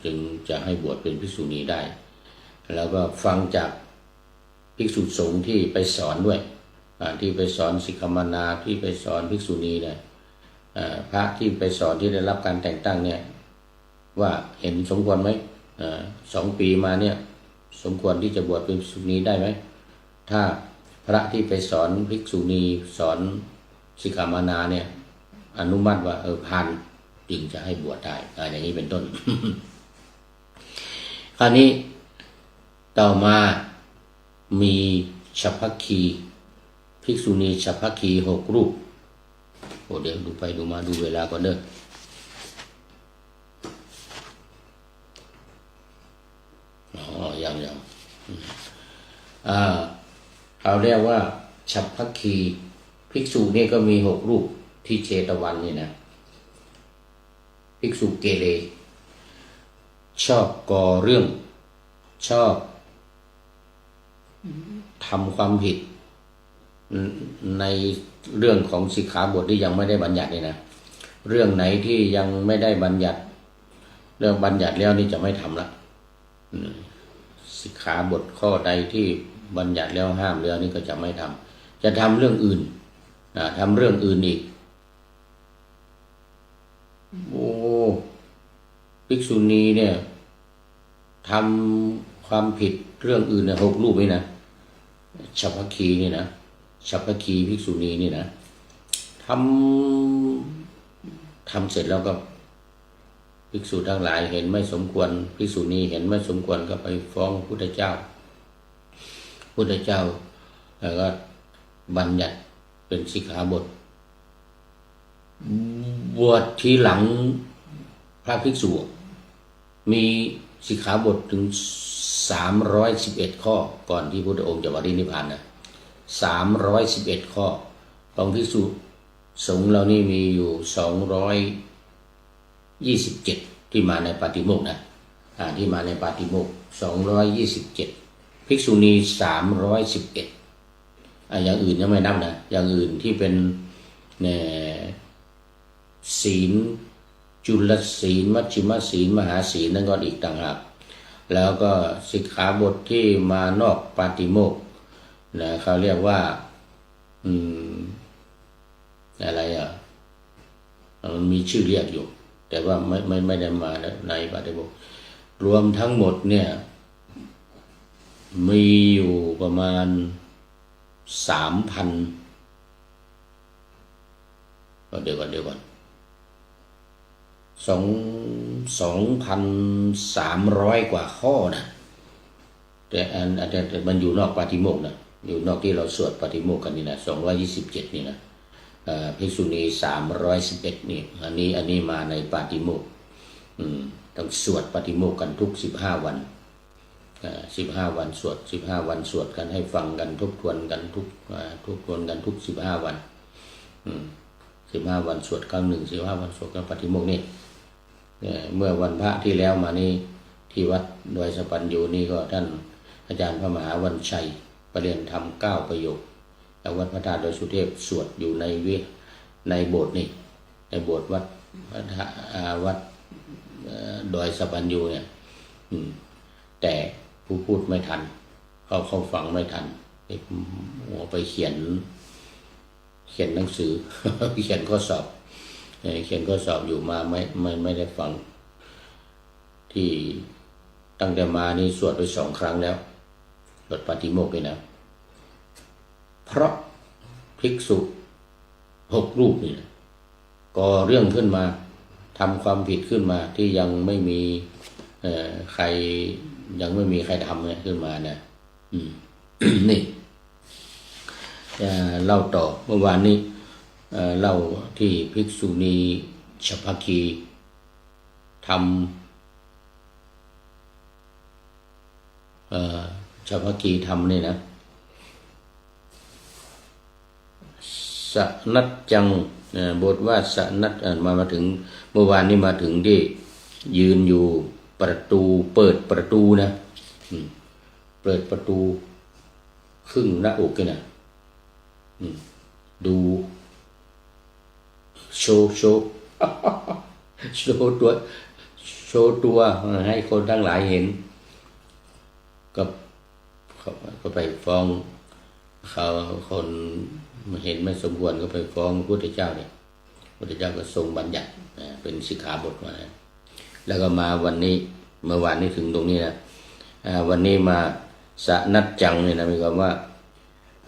Speaker 1: จึงจะให้บวชเป็นภิกษุณีได้แล้วก็ฟังจากภิกษุสงฆ์ที่ไปสอนด้วยที่ไปสอนสิกขามานาที่ไปสอนภิกษุณีเนี่ยพระที่ไปสอนที่ได้รับการแต่งตั้งเนี่ยว่าเห็นสมควรไหม2 ปีมาเนี่ยสมควรที่จะบวชเป็นภิกษุณีได้ไหมถ้าพระที่ไปสอนภิกษุณีสอนสิกขามานาเนี่ยอนุมัติว่าผ่านจึงจะให้บวชได้อย่างนี้เป็นต้น คราวนี้ต่อมามีฉัพพคีภิกษุณีฉัพพคี6 รูปเดี๋ยวดูไปดูมาดูเวลาก่อนเด้ออย่างเขาเรียกว่าฉัพพคีภิกษุนี่ก็มี6 รูปที่เชตวันนี่นะภิกษุเกเรชอบก่อเรื่องชอบทำความผิดในเรื่องของสิกขาบทที่ยังไม่ได้บัญญัตินี่นะเรื่องไหนที่ยังไม่ได้บัญญัติเรื่องบัญญัติแล้วนี่จะไม่ทำละสิกขาบทข้อใดที่บัญญัติแล้วห้ามแล้วนี่ก็จะไม่ทำจะทำเรื่องอื่นทำเรื่องอื่นอีก โอ้ภิกษุณีเนี่ยทำความผิดเรื่องอื่นเนี่ย6 รูปนี่นะฉัพพคีนี่นะฉัพพคีภิกษุณีนี่นะทำเสร็จแล้วก็ภิกษุทั้งหลายเห็นไม่สมควรภิกษุณีเห็นไม่สมควรก็ไปฟ้องพุทธเจ้าพุทธเจ้าแล้วก็บัญญัติเป็นสิกขาบทบวชทีหลังพระภิกษุมีสิกขาบทถึง311 ข้อก่อนที่พุทธองค์จะปรินิพพานนะ311 ข้อของภิกษุสงฆ์เรานี่มีอยู่227ที่มาในปาฏิโมกข์นะที่มาในปาฏิโมกข์227ภิกษุณี311อย่างอื่นยังไม่นับนะอย่างอื่นที่เป็นศีลจุลศีลมัชฌิมศีลมหาศีลนั่นก็อีกต่างหากแล้วก็สิกขาบทที่มานอกปาฏิโมกข์นะเขาเรียกว่าอะไรมันมีชื่อเรียกอยู่แต่ว่าไม่ได้มาในปาฏิโมกข์รวมทั้งหมดเนี่ยมีอยู่ประมาณ 3,000 เดี๋ยวก่อน2,300 กว่าข้อนะแต่มันอยู่นอกปาฏิโมกข์นะอยู่นอกที่เราสวดปาฏิโมกข์กันนี่นะ227นี่นะภิกษุณี311นี่อันนี้มาในปาฏิโมกข์ต้องสวดปาฏิโมกข์กันทุก15 วัน15 วันสวด15 วันสวดกันให้ฟังกันทบทวนกันทุก15 วัน15 วันสวดครั้งหนึ่ง15 วันสวดกันปาฏิโมกข์นี่เมื่อวันพระที่แล้วมานี่ที่วัดดอยสะปันอยู่นี่ก็ท่านอาจารย์พระมหาวันชัยประเรียนธรรม9 ประโยคแล้ววัดพระธาตุดอยสุเทพสวดอยู่ในโบสถ์นี่ในโบสถ์วัดดอยสะปันอยู่เนี่ยแต่ผู้พูดไม่ทันเขาฟังไม่ทันไปเขียนหนังสือ เขียนข้อสอบอยู่มาไม่ได้ฟังที่ตั้งแต่มานี่สวดไป2 ครั้งแล้วสวดปาฏิโมกข์ไปนะเพราะภิกษุ6 รูปนี่ก่อเรื่องขึ้นมาทำความผิดขึ้นมาที่ยังไม่มีใครทำเนี่ยขึ้นมานะนี่เล่าต่อเมื่อวานนี้เล่าที่ภิกษุณีฉัพพคีทำฉัพพคีทำนี่นะสนัจจังบทว่าสนัจมาถึงเมื่อวานนี้มาถึงที่ยืนอยู่ประตูเปิดประตูนะเปิดประตูครึ่งหน้าอกกันนะดูโชว์ตัวให้คนทั้งหลายเห็นก็ไปฟ้องเขาคนเห็นไม่สมควรก็ไปฟ้องพระพุทธเจ้าเนี่ยพระพุทธเจ้าก็ทรงบัญญัติเป็นสิกขาบทมาแล้วก็มาวันนี้เมื่อวานนี้ถึงตรงนี้นะวันนี้มาสนัจจังเนี่ยนะมีความว่า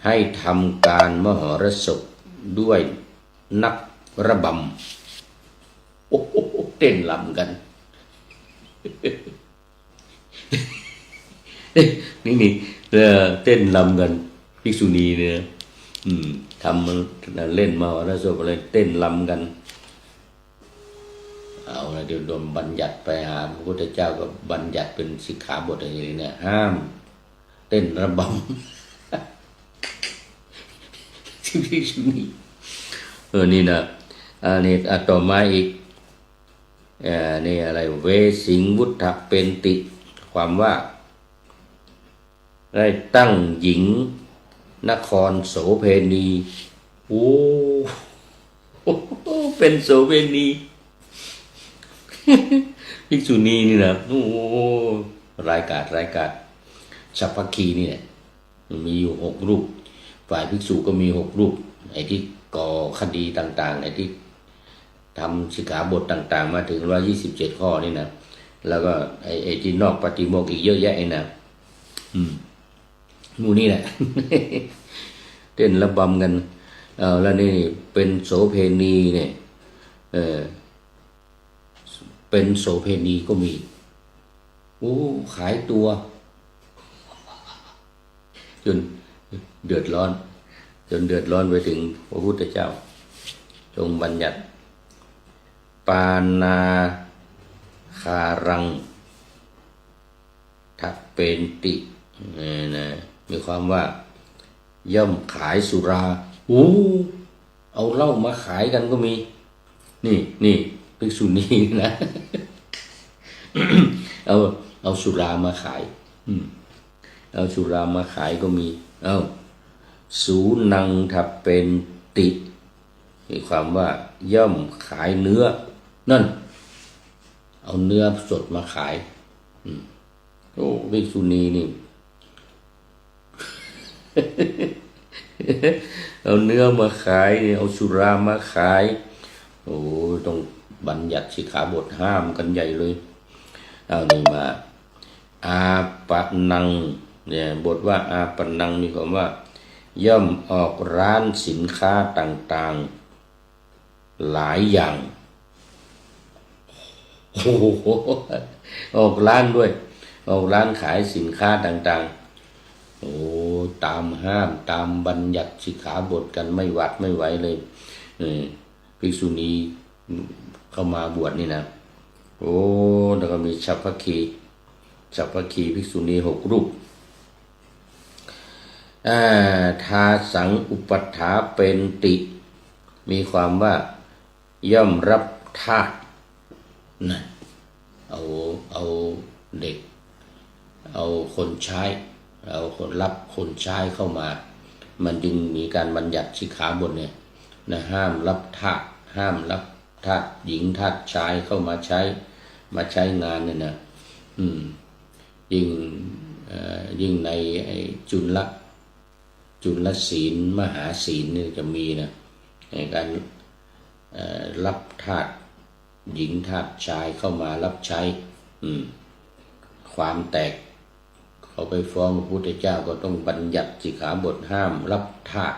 Speaker 1: ให้ทำการมหรสพด้วยนักระบำเต้นรำกัน นี่เต้นรำกันภิกษุณีเนี่ยทำเล่นมหรสพอะไรเต้นรำกันเอาละเดี๋ยวโดนบัญญัติไปหาพระพุทธเจ้าก็บัญญัติเป็นสิกขาบทอะไรเนี่ยห้ามเต้นระบำภิกษุณีนี่นะนี่ต่อมาอีกนี่อะไรเวสิงวุฒเป็นติความว่าได้ตั้งหญิงนครโสเพณีเป็นโสเพณีภิกษุณีนี่นะรายการฉัพพคีนี่เนี่ยมีอยู่6 รูปฝ่ายภิกษุก็มี6 รูปไอ้ที่ก่อคดีต่างๆไอ้ที่ ทำสิกขาบทต่างๆมาถึง127ข้อนี่นะแล้วก็ไอ้ที่นอกปฏิโมกข์อีกเยอะแยะนะหมู่นี่แหละ เต้นระบำกันแล้วนี่เป็นโสเพณีเนี่ยเป็นโสเพณีก็มีขายตัวจนเดือดร้อนไปถึงพระพุทธเจ้าทรงบัญญัติปานาคารังทัพเป็นตินะมีความว่าย่อมขายสุราเอาเหล้ามาขายกันก็มีนี่ภิกษุณีนะ เอาสุรามาขายเอาสุรามาขายก็มีสูนังทัพเป็นติมีความว่าย่อมขายเนื้อนั่นเอาเนื้อสดมาขายภิกษุณีนี่ เอาเนื้อมาขายเอาสุรามาขายต้องบัญญัติสิกขาบทห้ามกันใหญ่เลยเอานี่มาอาปะนังเนี่ยบทว่าอาปะนังมีความว่าย่อมออกร้านสินค้าต่างๆหลายอย่างออกร้านด้วยออกร้านขายสินค้าต่างๆตามห้ามตามบัญญัติสิกขาบทกันไม่หวัดไม่ไหวเลยภิกษุณีเข้ามาบวชนี่นะแล้วก็มีฉัพพคีภิกษุณี6 รูปทาสังอุปัฏฐาเป็นติมีความว่าย่อมรับทาสนะเอาเด็กเอาคนใช้เอาคนรับคนใช้เข้ามามันจึงมีการบัญญัติสิกขาบทเนี่ยนะห้ามรับทาสห้ามรับทาสหญิงทาสชายเข้ามาใช้งานเนี่ยนะยิ่งในจุลศีลมหาศีลเนี่ยจะมีนะในการรับทาสหญิงทาสชายเข้ามารับใช้ความแตกเขาไปฟ้องพระพุทธเจ้าก็ต้องบัญญัติสิกขาบทห้ามรับทาส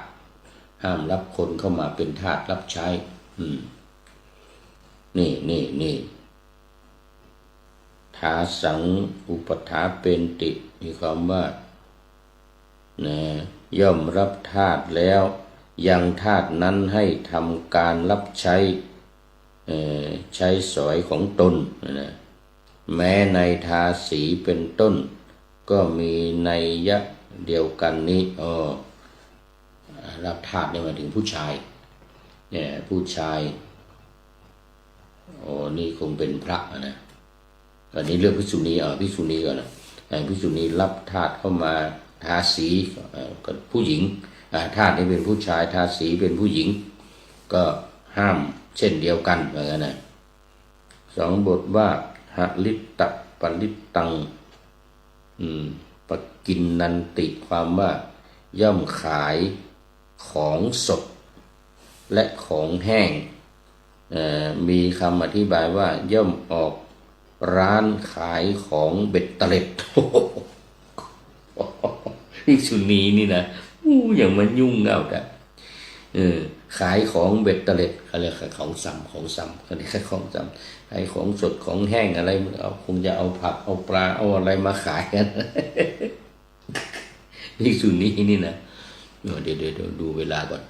Speaker 1: ห้ามรับคนเข้ามาเป็นทาสรับใช้นี่ทาสังอุปถาเป็นติมีความว่าย่อมรับทาสแล้วยังทาสนั้นให้ทำการรับใช้สอยของตนนะแม้ในทาสีเป็นต้นก็มีนัยยะเดียวกันนี้รับทาสเนี่ยหมายถึงผู้ชายเนี่ยผู้ชายนี่คงเป็นพระนะตอนนี้เรื่องภิกษุณีภิกษุณีก่อนนะภิกษุณีรับทาสเข้ามาทาสีกับผู้หญิงทาสนี่เป็นผู้ชายทาสีเป็นผู้หญิงก็ห้ามเช่นเดียวกันเหมือนกันนะ2 บทว่าหลิตตปลิตตังปกินนันติความว่าย่อมขายของสดและของแห้งมีคำอธิบายว่าย่อมออกร้านขายของเบ็ดเตล็ดภิกษุณีนี่นะอย่างมันยุ่งเงาแต่ขายของเบ็ดเตล็ดอะไรของซ้ำเขาเรียกของซ้ำขายของสดของแห้งอะไรคงจะเอาผักเอาปลาเอาอะไรมาขายกันภิกษุณีนี่นะเดี๋ยวดูเวลาก่อน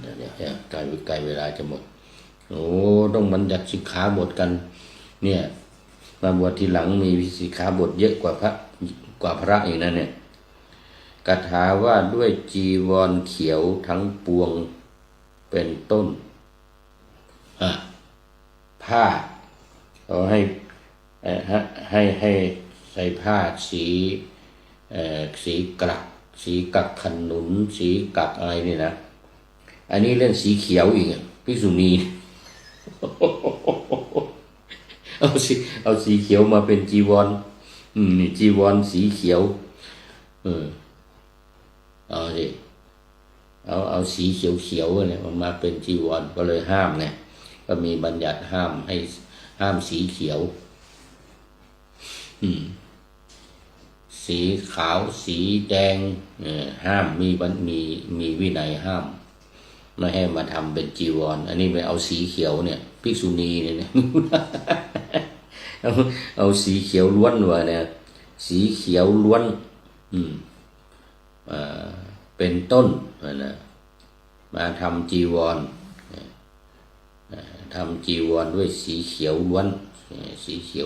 Speaker 1: เดี๋ยวใกล้เวลาจะหมดต้องบัญญัติสิกขาบทกันเนี่ยมาบวชทีหลังมีสิกขาบทเยอะกว่าพระอีกนะเนี่ยคาถาว่าด้วยจีวรเขียวทั้งปวงเป็นต้นผ้าเขาให้ใส่ผ้าสีกักขนุนสีกักอะไรนี่นะอันนี้เล่นสีเขียวอีกภิกษุณี เอาสีเขียวมาเป็นจีวรนี่จีวรสีเขียว เอาสิเอาสีเขียวๆเนี่ยมันมาเป็นจีวรก็เลยห้ามไงก็มีบัญญัติห้ามให้ห้ามสีเขียวสีขาวสีแดงห้ามมีวินัยห้ามไม่ให้มาทำเป็นจีวรอันนี้ไปเอาสีเขียวเนี่ยภิกษุณีเนี่ย เอาสีเขียวล้วนวะเนี่ยสีเขียวล้วนเป็นต้นนะมาทำจีวรทำจีวรด้วยสีเขียวล้วนสีเขี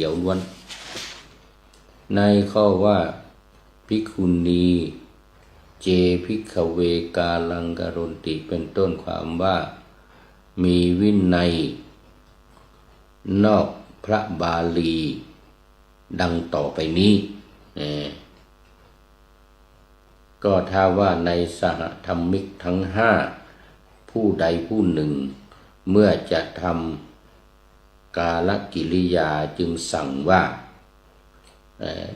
Speaker 1: ยวล้วนในข้อว่าภิกขุณีเจภิกขเวกาลังกรณติเป็นต้นความว่ามีวินัยนอกพระบาลีดังต่อไปนี้ก็ถ้าว่าในสหธรรมิกทั้งห้าผู้ใดผู้หนึ่งเมื่อจะทำกาลกิริยาจึงสั่งว่า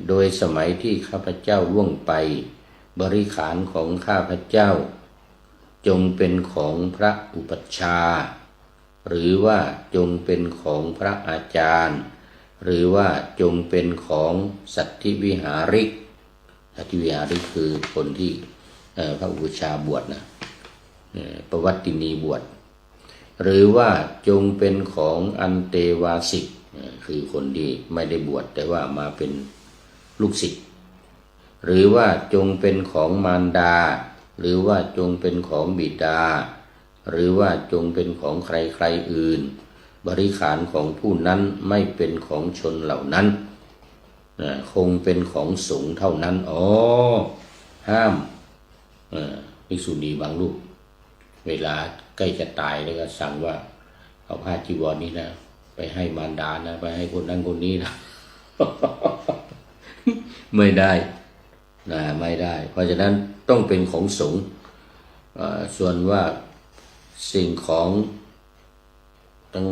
Speaker 1: โดยสมัยที่ข้าพเจ้าล่วงไปบริขารของข้าพเจ้าจงเป็นของพระอุปัชฌาย์หรือว่าจงเป็นของพระอาจารย์หรือว่าจงเป็นของสัตถิวิหาริกสัตถิวิหาริกคือคนที่พระอุปัชฌาย์บวชนะประวัตินีบวชหรือว่าจงเป็นของอันเตวาสิกคือคนที่ไม่ได้บวชแต่ว่ามาเป็นลูกศิษย์หรือว่าจงเป็นของมารดาหรือว่าจงเป็นของบิดาหรือว่าจงเป็นของใครๆอื่นบริขารของผู้นั้นไม่เป็นของชนเหล่านั้นคงเป็นของสงฆ์เท่านั้นห้ามภิกษุณีบางรูปเวลาใกล้จะตายแล้วก็สั่งว่าเอาผ้าจีวรนี้นะไปให้มารดานะไปให้คนนั้นคนนี้นะ ไม่ได้ไม่ได้เพราะฉะนั้นต้องเป็นของสงฆ์ส่วนว่าสิ่งของต้อง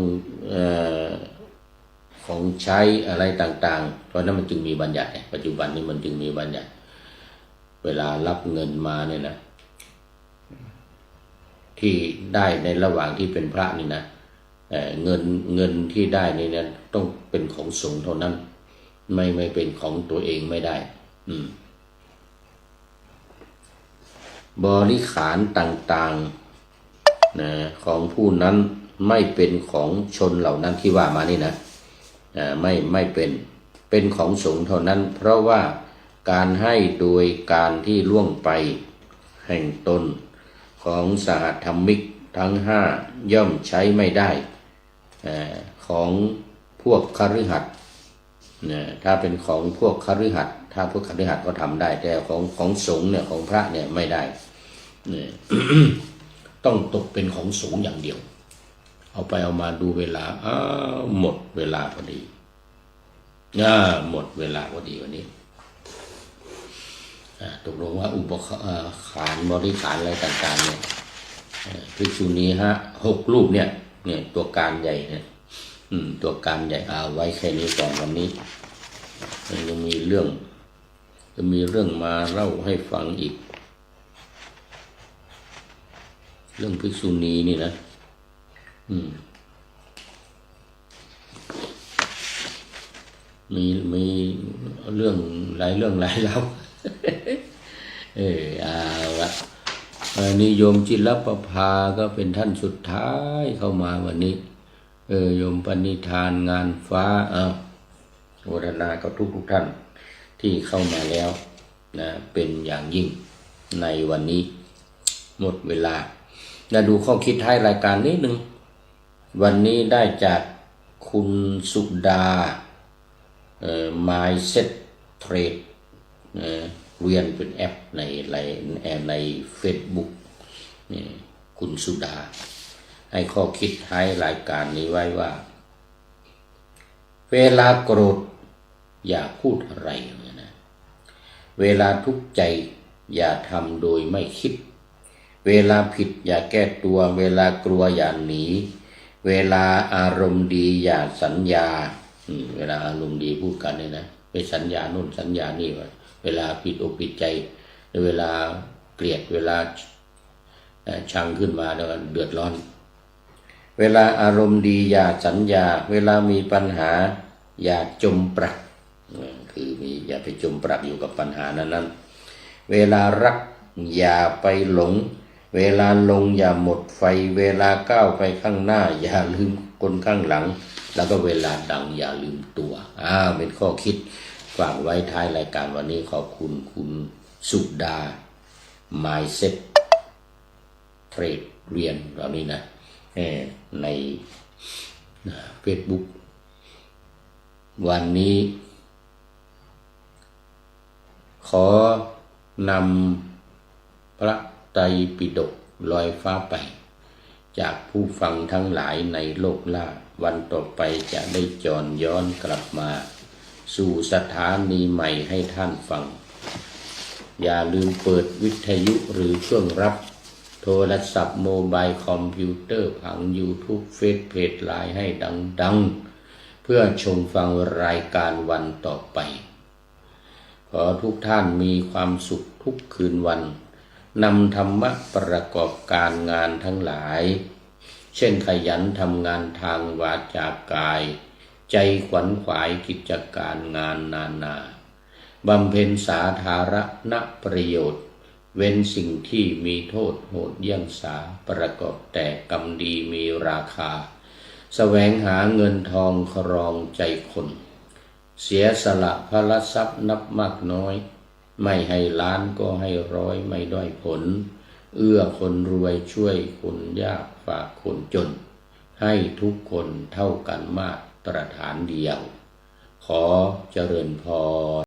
Speaker 1: ของใช้อะไรต่างๆเพราะนั้นมันจึงมีบัญญัติปัจจุบันนี้มันจึงมีบัญญัติเวลารับเงินมาเนี่ยนะที่ได้ในระหว่างที่เป็นพระนี่นะเงินที่ได้นี่นะต้องเป็นของสงฆ์เท่านั้นไม่เป็นของตัวเองไม่ได้บริขารต่างๆนะของผู้นั้นไม่เป็นของชนเหล่านั้นที่ว่ามานี่นะไม่เป็นของสงฆ์เท่านั้นเพราะว่าการให้โดยการที่ล่วงไปแห่งตนของสหธรรมิกทั้งห้าย่อมใช้ไม่ได้ของพวกคฤหัสถ์ถ้าเป็นของพวกคฤหัสถ์ถ้าพวกคฤหัสถ์ก็ทำได้แต่ของสงฆ์เนี่ยของพระเนี่ยไม่ได้ ต้องตกเป็นของสงฆ์อย่างเดียวเอาไปเอามาดูเวลาหมดเวลาพอดีหมดเวลาพอดีวันนี้ตกลงว่าอุปขารบริขารอะไรต่างๆเนี่ยภิกษุณี6 รูปเนี่ยตัวการใหญ่เนี่ยตัวการใหญ่เอาไว้แค่นี้ก่อนวันนี้ยังมีเรื่องมาเล่าให้ฟังอีกเรื่องภิกษุณีนี่นะมีเรื่องหลายเรื่องหลายเล่าเอาละนิยมจิรประภาก็เป็นท่านสุดท้ายเข้ามาวันนี้โยมปณิธานงานฟ้าโมทนากับทุกท่านที่เข้ามาแล้วนะเป็นอย่างยิ่งในวันนี้หมดเวลาจะดูข้อคิดท้ายรายการนิดนึงวันนี้ได้จากคุณสุดาMindset Trade เรียนเป็นแอปใน Facebook คุณสุดาให้ข้อคิดท้ายรายการนี้ไว้ว่าเวลาโกรธอย่าพูดอะไรนะเวลาทุกข์ใจอย่าทำโดยไม่คิดเวลาผิดอย่าแก้ตัวเวลากลัวอย่าหนีเวลาอารมณ์ดีอย่าสัญญาเวลาอารมณ์ดีพูดกันเนี่ยนะไปสัญญาโน่นสัญญานี่เวลาผิดอกผิดใจ เวลาเกลียดเวลาชังขึ้นมาแล้วเดือดร้อนเวลาอารมณ์ดีอย่าสัญญาเวลามีปัญหาอย่าจมปลักคืออย่าไปจมปลักอยู่กับปัญหานั้นเวลารักอย่าไปหลงเวลาลงอย่าหมดไฟเวลาก้าวไปข้างหน้าอย่าลืมคนข้างหลังแล้วก็เวลาดังอย่าลืมตัวเป็นข้อคิดฝากไว้ท้ายรายการวันนี้ขอบคุณคุณสุดา Mindset เทรดเรียนเหล่านี้นะใน Facebook วันนี้ขอนำพระไตรปิฎกลอยฟ้าไปจากผู้ฟังทั้งหลายในโลกล่าวันต่อไปจะได้จรย้อนกลับมาสู่สถานีใหม่ให้ท่านฟังอย่าลืมเปิดวิทยุหรือเครื่องรับโทรศัพท์โมบายคอมพิวเตอร์ผัง YouTube เฟซเพจไลน์ให้ดังๆเพื่อชมฟังรายการวันต่อไปขอทุกท่านมีความสุขทุกคืนวันนำธรรมะประกอบการงานทั้งหลายเช่นขยันทำงานทางวาจากายใจขวัญขวายกิจการงานนานาบำเพ็ญสาธารณประโยชน์เว้นสิ่งที่มีโทษโหดเยี่ยงสาประกอบแต่กรรมดีมีราคาแสวงหาเงินทองครองใจคนเสียสละพละทรัพย์นับมากน้อยไม่ให้ล้านก็ให้ร้อยไม่ด้อยผลเอื้อคนรวยช่วยคนยากฝากคนจนให้ทุกคนเท่ากันมาตรฐานเดียวขอเจริญพร